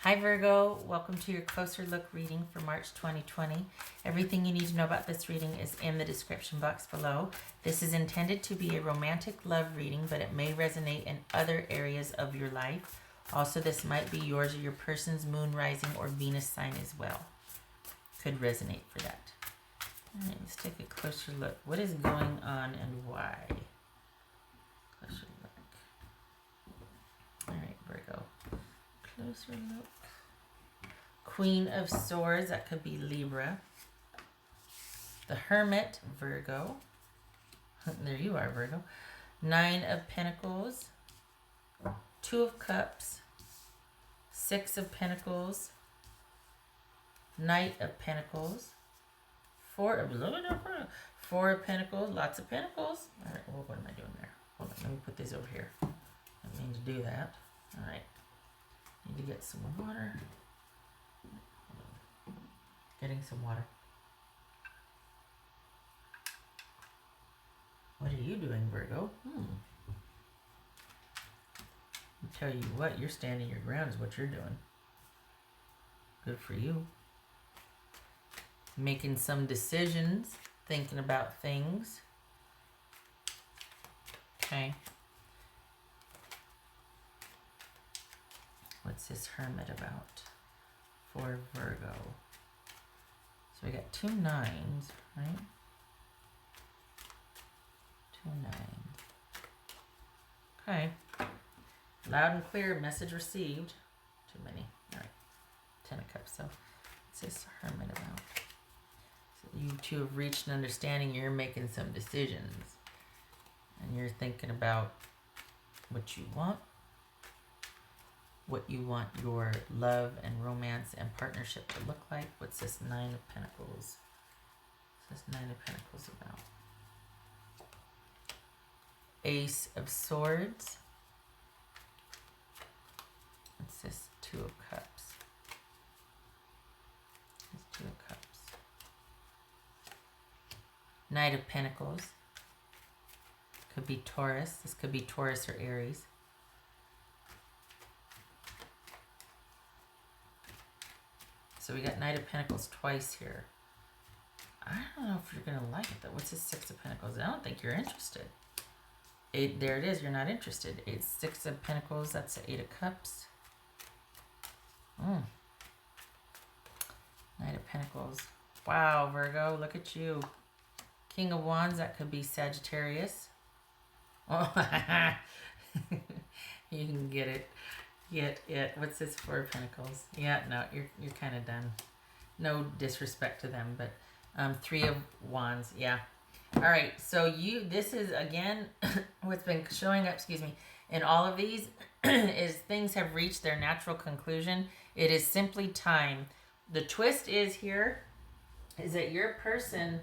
Hi Virgo, welcome to your closer look reading for March 2020. Everything you need to know about this reading is in the description box below. This is intended to be a romantic love reading, but it may resonate in other areas of your life. Also, this might be yours or your person's moon, rising, or Venus sign as well. Could resonate for that. All right, let's take a closer look. What is going on and why? Closer look. All right, Virgo. Closer look. Queen of Swords, that could be Libra. The Hermit, Virgo. There you are, Virgo. Nine of Pentacles. Two of Cups. Six of Pentacles. Knight of Pentacles. Four of Pentacles. Lots of Pentacles. All right, well, what am I doing there? Hold on, let me put this over here. I didn't mean to do that. All right. Need to get some water. Getting some water. What are you doing, Virgo? I'll tell you what, you're standing your ground is what you're doing. Good for you. Making some decisions, thinking about things. Okay. What's this Hermit about for Virgo? So we got 2 9s, right? 2 9s. Okay. Loud and clear, message received. Too many. All right. 10 of Cups. So what's this Hermit about? So you two have reached an understanding. You're making some decisions. And you're thinking about what you want. What you want your love and romance and partnership to look like. What's this Nine of Pentacles? What's this Nine of Pentacles about? Ace of Swords. What's this Two of Cups? This Two of Cups. Knight of Pentacles. Could be Taurus. This could be Taurus or Aries. So we got Knight of Pentacles twice here. I don't know if you're going to like it though. What's this Six of Pentacles? I don't think you're interested. There it is. You're not interested. It's Six of Pentacles. That's the Eight of Cups. Knight of Pentacles. Wow, Virgo. Look at you. King of Wands. That could be Sagittarius. Oh, you can get it. Get it. What's this Four of Pentacles? Yeah, no, you're kind of done. No disrespect to them, but Three of Wands. Yeah. All right. So this is again what's been showing up. Excuse me. In all of these is things have reached their natural conclusion. It is simply time. The twist is here is that your person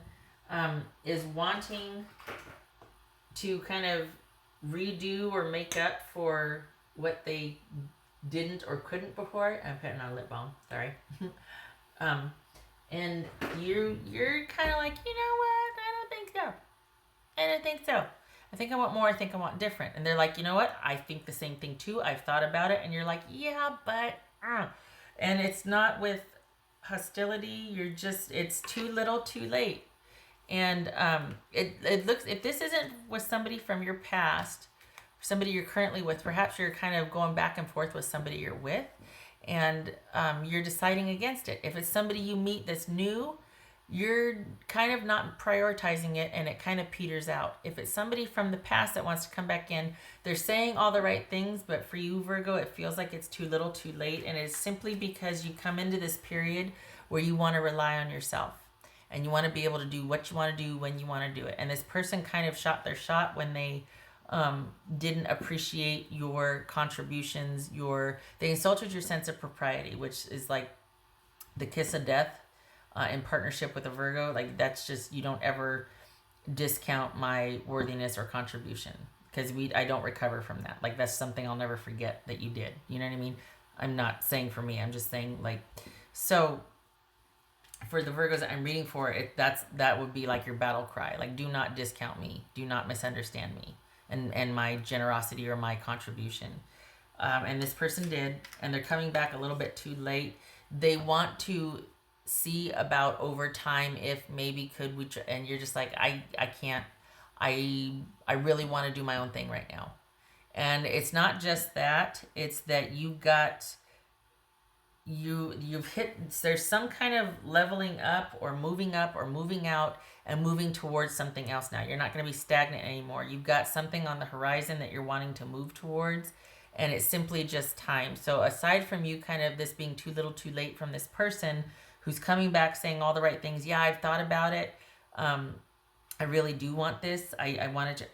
is wanting to kind of redo or make up for what they didn't or couldn't before. I'm putting on lip balm, sorry. And you're kind of like, you know what? I don't think so. I don't think so. I think I want more. I think I want different. And they're like, you know what? I think the same thing too. I've thought about it. And you're like, yeah, but, and it's not with hostility. It's too little, too late. And it looks, if this isn't with somebody from your past, somebody you're currently with, perhaps you're kind of going back and forth with somebody you're with, and you're deciding against it. If it's somebody you meet that's new, you're kind of not prioritizing it, and it kind of peters out. If it's somebody from the past that wants to come back in, they're saying all the right things, but for you, Virgo, it feels like it's too little, too late, and it's simply because you come into this period where you want to rely on yourself. And you want to be able to do what you want to do when you want to do it. And this person kind of shot their shot when they didn't appreciate your contributions. They insulted your sense of propriety, which is like the kiss of death in partnership with a Virgo. Like that's just, you don't ever discount my worthiness or contribution, because I don't recover from that. Like that's something I'll never forget that you did. You know what I mean? I'm not saying for me. I'm just saying like, so for the Virgos that I'm reading for, that would be like your battle cry. Like, do not discount me. Do not misunderstand me and my generosity or my contribution. and this person did, and they're coming back a little bit too late. They want to see about over time if maybe could we and you're just like I can't. I really want to do my own thing right now. And it's not just that, it's that you've hit, there's some kind of leveling up or moving out and moving towards something else now. You're not going to be stagnant anymore. You've got something on the horizon that you're wanting to move towards, and it's simply just time. So aside from you kind of this being too little too late from this person who's coming back saying all the right things, yeah, I've thought about it, I really do want this, I wanted to,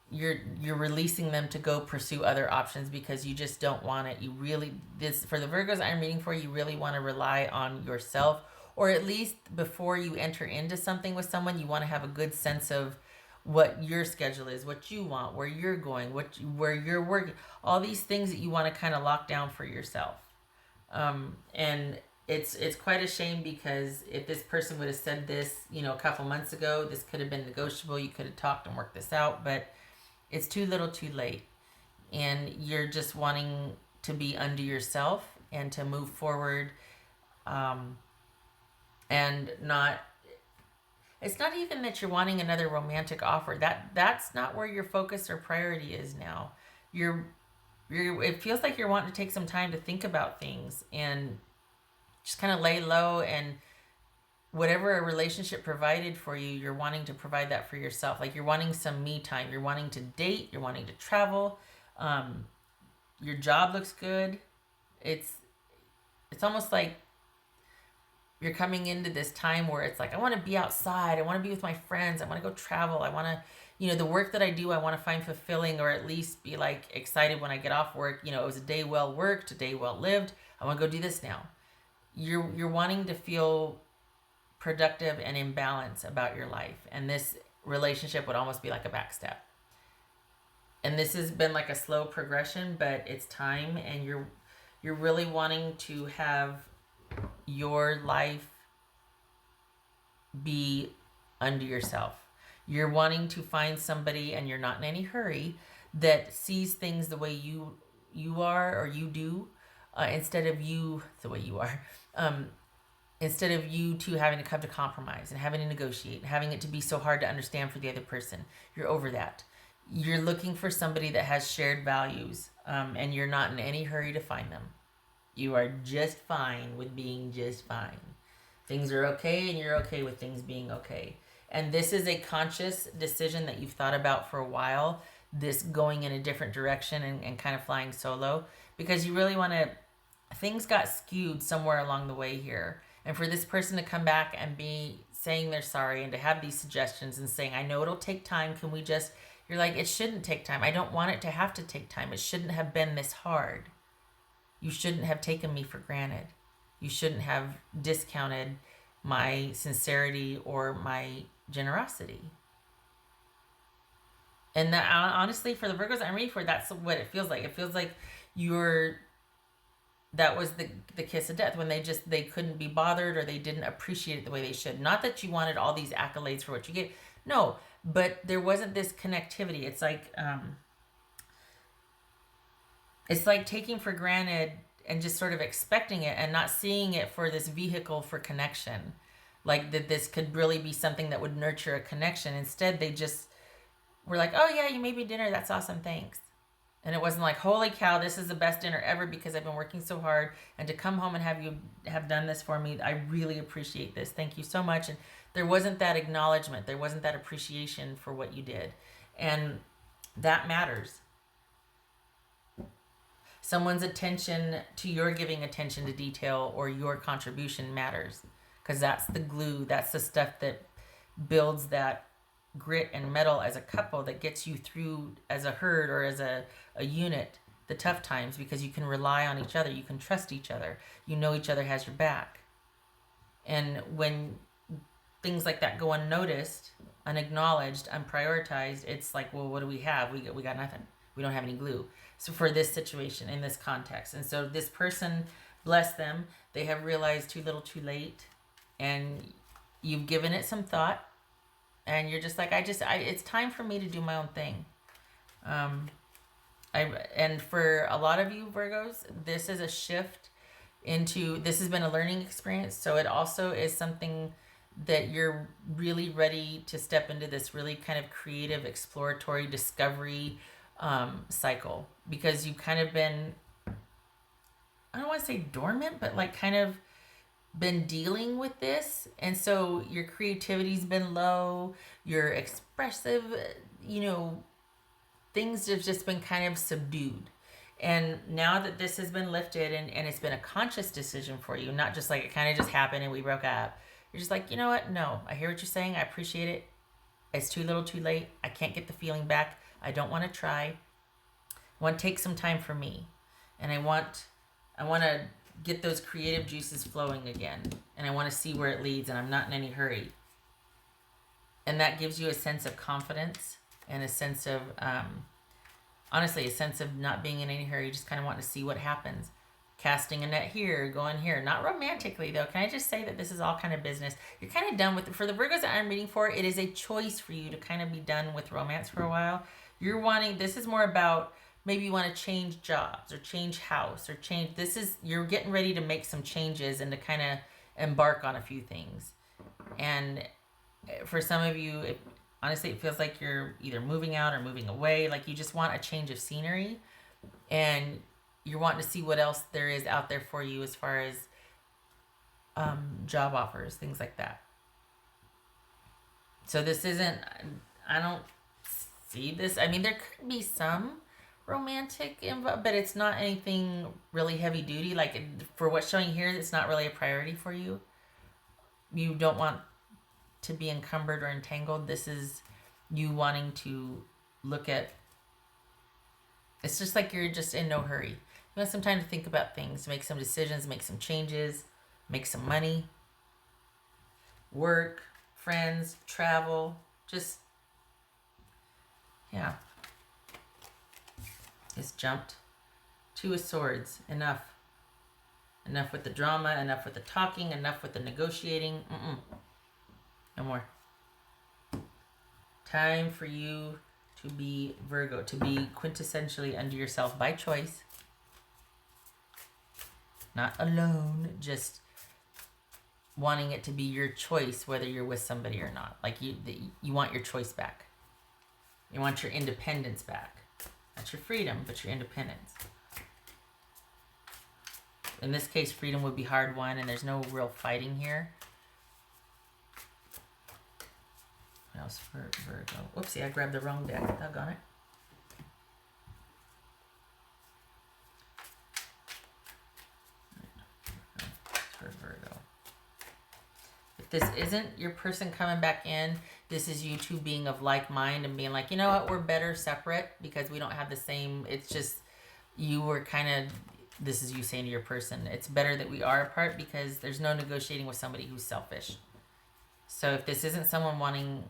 you're releasing them to go pursue other options because you just don't want it. You really, this, for the Virgos I'm reading for, you really want to rely on yourself, or at least before you enter into something with someone, you want to have a good sense of what your schedule is, what you want, where you're going, where you're working, all these things that you want to kind of lock down for yourself. And it's quite a shame, because if this person would have said this, a couple months ago, this could have been negotiable. You could have talked and worked this out, but it's too little too late, and you're just wanting to be under yourself and to move forward, and not, it's not even that you're wanting another romantic offer. That's not where your focus or priority is now. It feels like you're wanting to take some time to think about things and just kind of lay low, and whatever a relationship provided for you, you're wanting to provide that for yourself. Like, you're wanting some me time. You're wanting to date. You're wanting to travel. Your job looks good. It's almost like you're coming into this time where it's like, I want to be outside. I want to be with my friends. I want to go travel. I want to, the work that I do, I want to find fulfilling, or at least be like excited when I get off work. It was a day well worked, a day well lived. I want to go do this now. You're wanting to feel productive and in balance about your life, and this relationship would almost be like a back step. And this has been like a slow progression, but it's time, and you're really wanting to have your life be under yourself. You're wanting to find somebody, and you're not in any hurry, that sees things the way you are, or you do, instead of you the way you are. Instead of you two having to come to compromise and having to negotiate and having it to be so hard to understand for the other person. You're over that. You're looking for somebody that has shared values, and you're not in any hurry to find them. You are just fine with being just fine. Things are okay, and you're okay with things being okay. And this is a conscious decision that you've thought about for a while, this going in a different direction and kind of flying solo, because you really want to, things got skewed somewhere along the way here. And for this person to come back and be saying they're sorry, and to have these suggestions and saying, I know it'll take time. Can we just, you're like, it shouldn't take time. I don't want it to have to take time. It shouldn't have been this hard. You shouldn't have taken me for granted. You shouldn't have discounted my sincerity or my generosity. And that, honestly, for the Virgos I'm reading for, that's what it feels like. It feels like that was the kiss of death, when they couldn't be bothered, or they didn't appreciate it the way they should. Not that you wanted all these accolades for what you get. No, but there wasn't this connectivity. It's like taking for granted and just sort of expecting it, and not seeing it for this vehicle for connection. Like that this could really be something that would nurture a connection. Instead, they just were like, oh yeah, you made me dinner. That's awesome. Thanks. And it wasn't like, holy cow, this is the best dinner ever because I've been working so hard, and to come home and have you have done this for me, I really appreciate this. Thank you so much. And there wasn't that acknowledgement. There wasn't that appreciation for what you did. And that matters. Someone's attention to your giving attention to detail, or your contribution, matters, because that's the glue. That's the stuff that builds that grit and metal as a couple, that gets you through as a herd, or as a unit, the tough times, because you can rely on each other. You can trust each other. You know each other has your back. And when things like that go unnoticed, unacknowledged, unprioritized, it's like, well, what do we have? We got nothing. We don't have any glue. So for this situation, in this context. And so this person, bless them, they have realized too little too late, and you've given it some thought, and you're just like, it's time for me to do my own thing. And for a lot of you Virgos, this is a shift into, this has been a learning experience. So it also is something that you're really ready to step into this really kind of creative, exploratory discovery cycle, because you've kind of been, I don't want to say dormant, but like kind of been dealing with this. And so your creativity's been low, your expressive, you know, things have just been kind of subdued. And now that this has been lifted, and it's been a conscious decision for you, not just like it kind of just happened and we broke up. You're just like, you know what? No, I hear what you're saying. I appreciate it. It's too little too late. I can't get the feeling back. I don't want to try. I want to take some time for me. And I want to get those creative juices flowing again. And I want to see where it leads, and I'm not in any hurry. And that gives you a sense of confidence and a sense of, honestly, a sense of not being in any hurry, just kind of wanting to see what happens. Casting a net here, going here. Not romantically, though. Can I just say that this is all kind of business? You're kind of done with it. For the Virgos that I'm reading for, it is a choice for you to kind of be done with romance for a while. You're wanting, this is more about, maybe you want to change jobs or change house or change, this is, you're getting ready to make some changes and to kind of embark on a few things. And for some of you, honestly, it feels like you're either moving out or moving away. Like you just want a change of scenery, and you're wanting to see what else there is out there for you as far as job offers, things like that. So this isn't, I don't see this. I mean, there could be some romantic info, but it's not anything really heavy duty. Like for what's showing here, it's not really a priority for you. You don't want to be encumbered or entangled. This is you wanting to look at, it's just like you're just in no hurry. You want some time to think about things, make some decisions, make some changes, make some money, work, friends, travel, just, yeah. It's jumped. Two of Swords. Enough. Enough with the drama, enough with the talking, enough with the negotiating. No more. Time for you to be Virgo, to be quintessentially unto yourself by choice. Not alone, just wanting it to be your choice whether you're with somebody or not. Like you want your choice back. You want your independence back. Not your freedom, but your independence. In this case, freedom would be hard won, and there's no real fighting here. What else for Virgo? Whoopsie, I grabbed the wrong deck. Doggone it. For Virgo. If this isn't your person coming back in, this is you two being of like mind and being like, you know what, we're better separate because we don't have the same, it's just, you were kind of, this is you saying to your person, it's better that we are apart because there's no negotiating with somebody who's selfish. So if this isn't someone wanting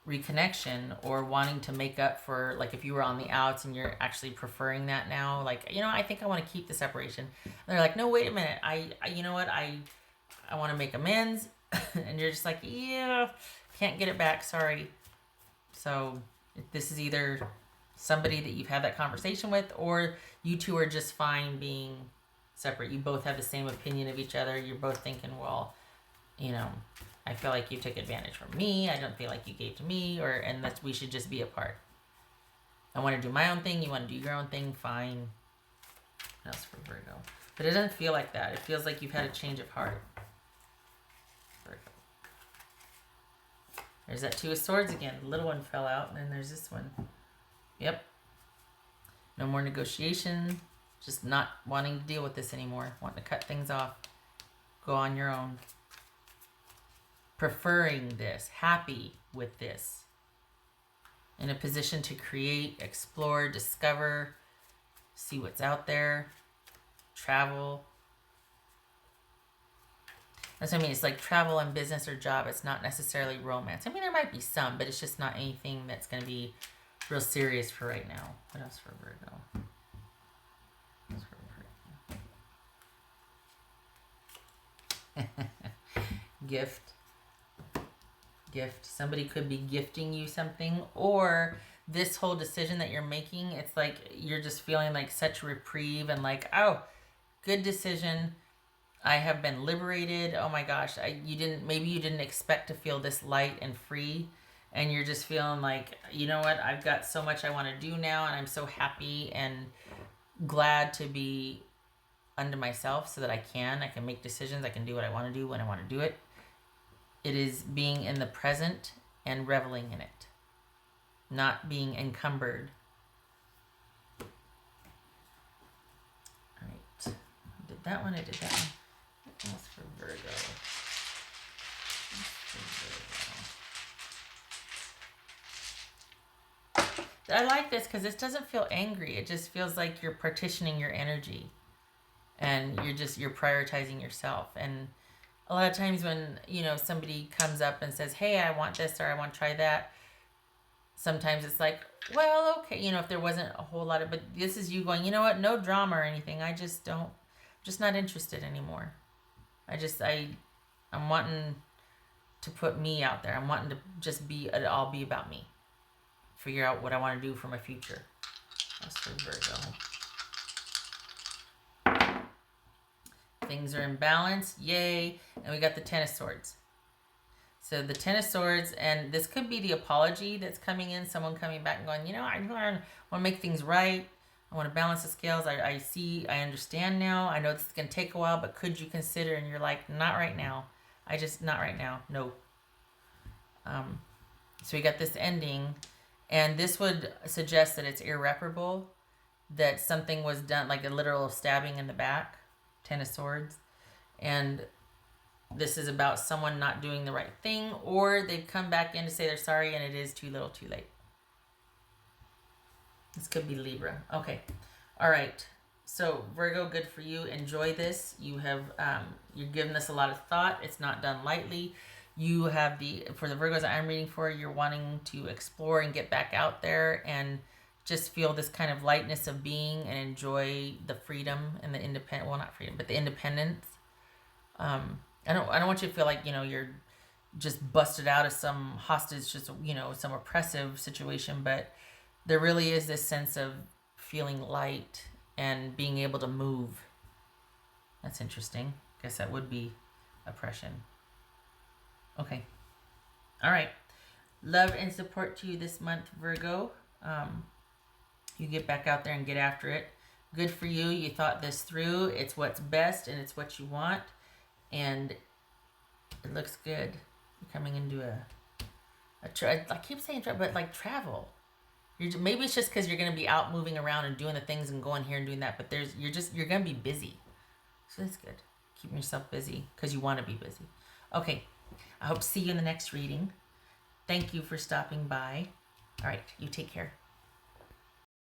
reconnection or wanting to make up for, like if you were on the outs and you're actually preferring that now, like, you know, I think I want to keep the separation. And they're like, no, wait a minute. I you know what? I want to make amends. And you're just like, yeah, can't get it back. Sorry. So this is either somebody that you've had that conversation with, or you two are just fine being separate. You both have the same opinion of each other. You're both thinking, well, you know, I feel like you took advantage from me. I don't feel like you gave to me, and that we should just be apart. I want to do my own thing. You want to do your own thing. Fine. What else for Virgo? But it doesn't feel like that. It feels like you've had a change of heart. Virgo. There's that Two of Swords again. The little one fell out, and then there's this one. Yep. No more negotiation. Just not wanting to deal with this anymore. Wanting to cut things off. Go on your own. Preferring this. Happy with this. In a position to create, explore, discover, see what's out there, travel. That's what I mean. It's like travel and business or job. It's not necessarily romance. I mean, there might be some, but it's just not anything that's going to be real serious for right now. What else for Virgo? What else for Virgo? Gift. Somebody could be gifting you something, or this whole decision that you're making, it's like you're just feeling like such reprieve and like, oh, good decision. I have been liberated. Oh my gosh, maybe you didn't expect to feel this light and free, and you're just feeling like, you know what, I've got so much I want to do now, and I'm so happy and glad to be unto myself so that I can make decisions. I can do what I want to do when I want to do it. It is being in the present and reveling in it, not being encumbered. All right, I did that one. I did that one. What else for Virgo? I like this because this doesn't feel angry. It just feels like you're partitioning your energy, and you're prioritizing yourself. And a lot of times when, you know, somebody comes up and says, hey, I want this or I want to try that, sometimes it's like, well, okay, you know, if there wasn't a whole lot of, but this is you going, you know what, no drama or anything. I'm just not interested anymore. I'm wanting to put me out there. I'm wanting to just it all be about me. Figure out what I want to do for my future. That's for Virgo. Things are in balance. Yay. And we got the Ten of Swords. So the Ten of Swords, and this could be the apology that's coming in. Someone coming back and going, you know, I want to make things right. I want to balance the scales. I understand now. I know this is going to take a while, but could you consider? And you're like, not right now. Not right now. No. So we got this ending. And this would suggest that it's irreparable, that something was done, like a literal stabbing in the back, Ten of Swords. And this is about someone not doing the right thing, or they've come back in to say they're sorry and it is too little too late. This could be Libra. Okay. All right. So Virgo, good for you. Enjoy this. You're giving this a lot of thought. It's not done lightly. You have for the Virgos that I'm reading for, you're wanting to explore and get back out there and just feel this kind of lightness of being and enjoy the freedom and the independent, well, not freedom, but the independence. I don't want you to feel like, you know, you're just busted out of some hostage, just, you know, some oppressive situation, but there really is this sense of feeling light and being able to move. That's interesting. Guess that would be oppression. Okay. All right. Love and support to you this month, Virgo. You get back out there and get after it. Good for you. You thought this through. It's what's best and it's what you want. And it looks good. You're coming into I keep saying but like travel. Maybe it's just because you're going to be out moving around and doing the things and going here and doing that. But you're going to be busy. So that's good. Keeping yourself busy because you want to be busy. Okay. I hope to see you in the next reading. Thank you for stopping by. All right, you take care.